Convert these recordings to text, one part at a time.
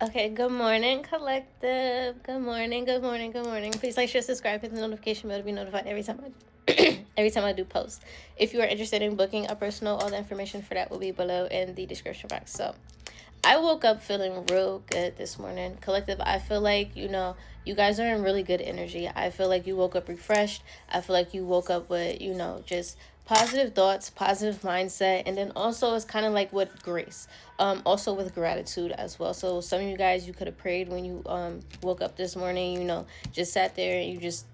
Okay, good morning, collective. Good morning, good morning, good morning. Please like, share, subscribe, hit the notification bell to be notified every time I every time I do post. If you are interested in booking a personal, all the information for that will be below in the description box. So I woke up feeling real good this morning. Collective, I feel like, you guys are in really good energy. I feel like you woke up refreshed. I feel like you woke up with, just positive thoughts, positive mindset, and then also it's kind of like with grace, also with gratitude as well. So some of you guys, you could have prayed when you woke up this morning, just sat there and you just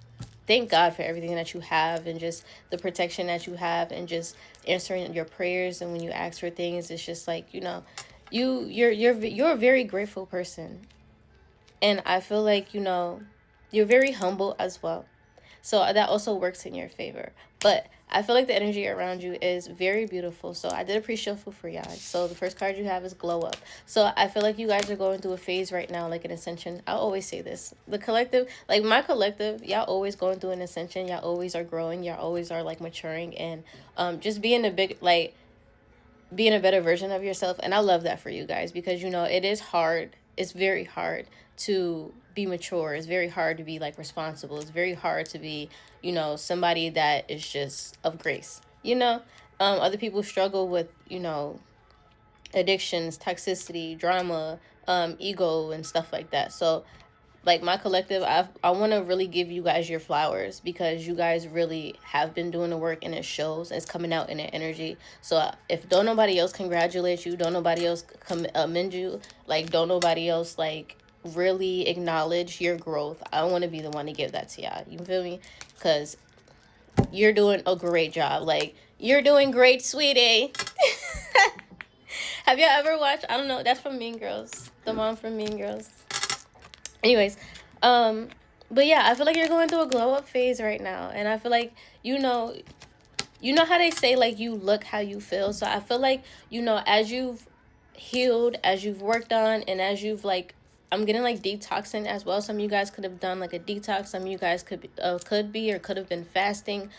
thank God for everything that you have and just the protection that you have and just answering your prayers. And when you ask for things, it's just like, you're a very grateful person. And I feel like, you're very humble as well. So that also works in your favor. But I feel like the energy around you is very beautiful. So I did a pre-shuffle for y'all. So the first card you have is Glow Up. So I feel like you guys are going through a phase right now, like an ascension. I always say this. The collective, like my collective, y'all always going through an ascension. Y'all always are growing. Y'all always are like maturing and just being a big, like, being a better version of yourself. And I love that for you guys because, it is hard. It's very hard to be mature. It's very hard to be like responsible. It's very hard to be, somebody that is just of grace. Other people struggle with, addictions, toxicity, drama, ego, and stuff like that. So like my collective, I want to really give you guys your flowers because you guys really have been doing the work and it shows. It's coming out in the energy. So if don't nobody else congratulate you, don't nobody else commend you, like don't nobody else like really acknowledge your growth, I want to be the one to give that to y'all. You feel me? Because you're doing a great job. Like you're doing great, sweetie. Have y'all ever watched, I don't know, that's from Mean Girls, the mom from Mean Girls. Anyways, um but yeah, I feel like you're going through a glow up phase right now, and I feel like you know how they say like you look how you feel. So I feel like as you've healed, as you've worked on, and as you've like, I'm getting like detoxing as well. Some of you guys could have done like a detox. Some of you guys could be or could have been fasting,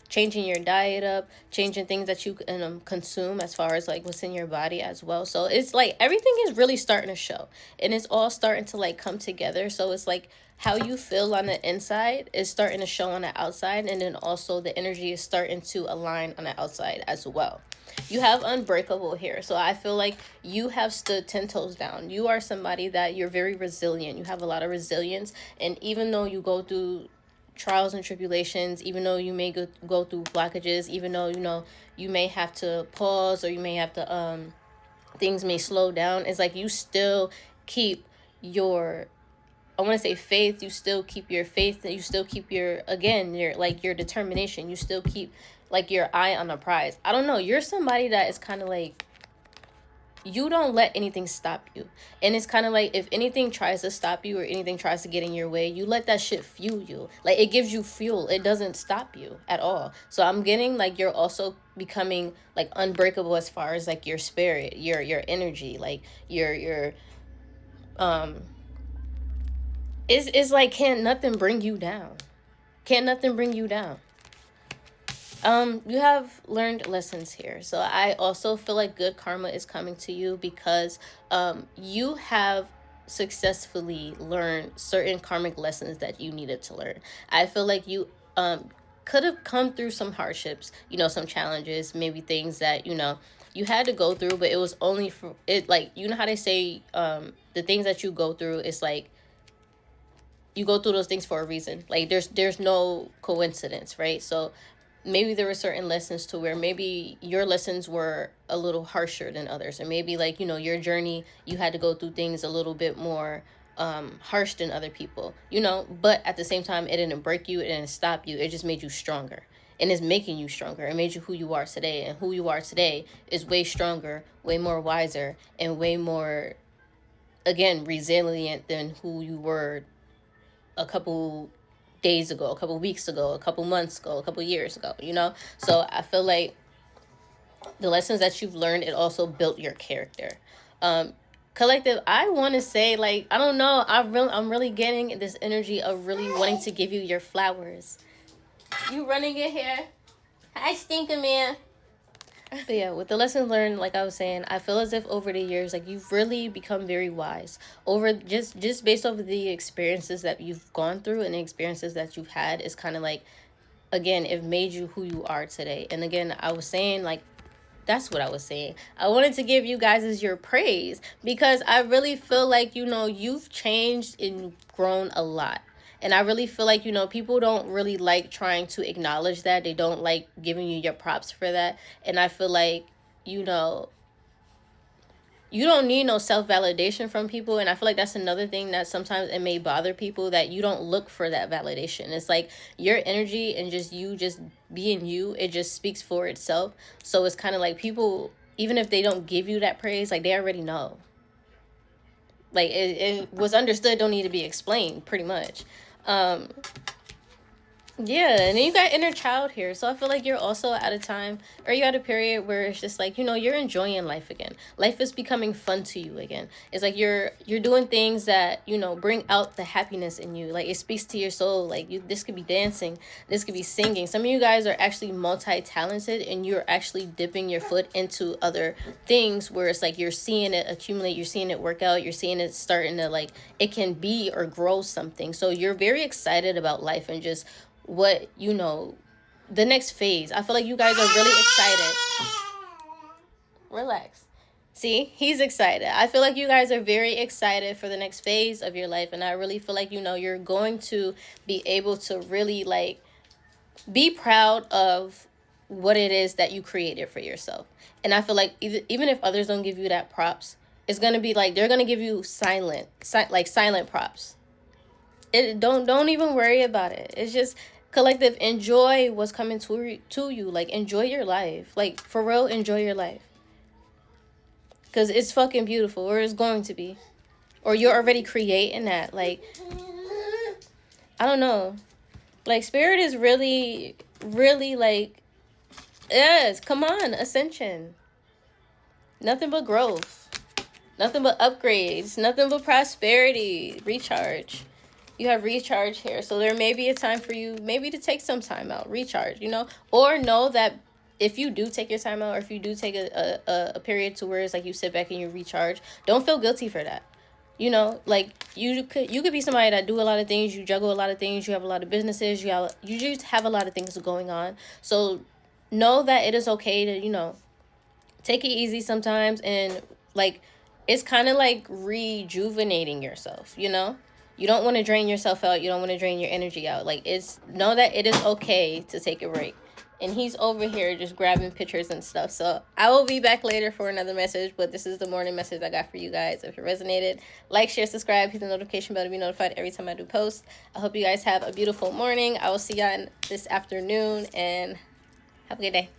changing your diet up, changing things that you consume as far as like what's in your body as well. So it's like everything is really starting to show, and it's all starting to like come together. So it's like how you feel on the inside is starting to show on the outside, and then also the energy is starting to align on the outside as well. You have unbreakable here. So I feel like you have stood 10 toes down. You are somebody that you're very resilient. You have a lot of resilience. And even though you go through trials and tribulations, even though you may go through blockages, even though, you may have to pause or you may have to, things may slow down, it's like you still keep your, I want to say faith. You still keep your faith. You still keep your determination. You still keep like your eye on the prize. I don't know. You're somebody that is kind of like, you don't let anything stop you. And it's kind of like if anything tries to stop you or anything tries to get in your way, you let that shit fuel you. Like it gives you fuel. It doesn't stop you at all. So I'm getting like you're also becoming like unbreakable as far as like your spirit, your energy, like your um it's like can't nothing bring you down. Can't nothing bring you down. You have learned lessons here. So I also feel like good karma is coming to you because you have successfully learned certain karmic lessons that you needed to learn. I feel like you could have come through some hardships, some challenges, maybe things that, you had to go through, but it was only for it, like, how they say the things that you go through is like you go through those things for a reason. Like there's no coincidence, right? So maybe there were certain lessons to where maybe your lessons were a little harsher than others, or maybe like your journey, you had to go through things a little bit more harsh than other people, but at the same time it didn't break you, it didn't stop you, it just made you stronger, and it's making you stronger. It made you who you are today, and who you are today is way stronger, way more wiser, and way more, again, resilient than who you were a couple days ago, a couple weeks ago, a couple months ago, a couple years ago. So I feel like the lessons that you've learned, it also built your character. Collective, I want to say, like, I don't know, I'm really getting this energy of really wanting to give you your flowers. You running your hair? Hi, Stinker Man. But yeah, with the lessons learned, like I was saying, I feel as if over the years, like you've really become very wise over just based off of the experiences that you've gone through and the experiences that you've had. Is kind of like, again, it made you who you are today. And again, I was saying, like, that's what I was saying. I wanted to give you guys as your praise because I really feel like, you've changed and grown a lot. And I really feel like, people don't really like trying to acknowledge that. They don't like giving you your props for that. And I feel like, you know, you don't need no self-validation from people. And I feel like that's another thing that sometimes it may bother people, that you don't look for that validation. It's like your energy and just you just being you, it just speaks for itself. So it's kind of like people, even if they don't give you that praise, like they already know. Like it was understood, don't need to be explained, pretty much. Yeah, and then you got inner child here. So I feel like you're also at a time, or you're at a period where it's just like, you're enjoying life again. Life is becoming fun to you again. It's like you're doing things that, bring out the happiness in you. Like it speaks to your soul. Like this could be dancing, this could be singing. Some of you guys are actually multi-talented, and you're actually dipping your foot into other things where it's like you're seeing it accumulate, you're seeing it work out, you're seeing it starting to, like, it can be or grow something. So you're very excited about life and just what the next phase. I feel like you guys are really excited. Relax. See, he's excited. I feel like you guys are very excited for the next phase of your life, and I really feel like you're going to be able to really, like, be proud of what it is that you created for yourself. And I feel like even if others don't give you that props, it's going to be like they're going to give you silent props. Don't even worry about it. It's just collective. Enjoy what's coming to you. Like, enjoy your life. Like, for real, enjoy your life. Because it's fucking beautiful, or it's going to be. Or you're already creating that. Like, I don't know. Like, spirit is really, really, like, yes, come on, ascension. Nothing but growth. Nothing but upgrades. Nothing but prosperity. Recharge. You have recharge here. So there may be a time for you maybe to take some time out, recharge, or know that if you do take your time out, or if you do take a period to where it's like you sit back and you recharge, don't feel guilty for that. Like you could be somebody that do a lot of things, you juggle a lot of things, you have a lot of businesses, you just have a lot of things going on. So know that it is okay to, take it easy sometimes, and like it's kind of like rejuvenating yourself, You don't want to drain yourself out. You don't want to drain your energy out. Like, know that it is okay to take a break. And he's over here just grabbing pictures and stuff. So I will be back later for another message. But this is the morning message I got for you guys. If it resonated, like, share, subscribe, hit the notification bell to be notified every time I do post. I hope you guys have a beautiful morning. I will see y'all this afternoon. And have a good day.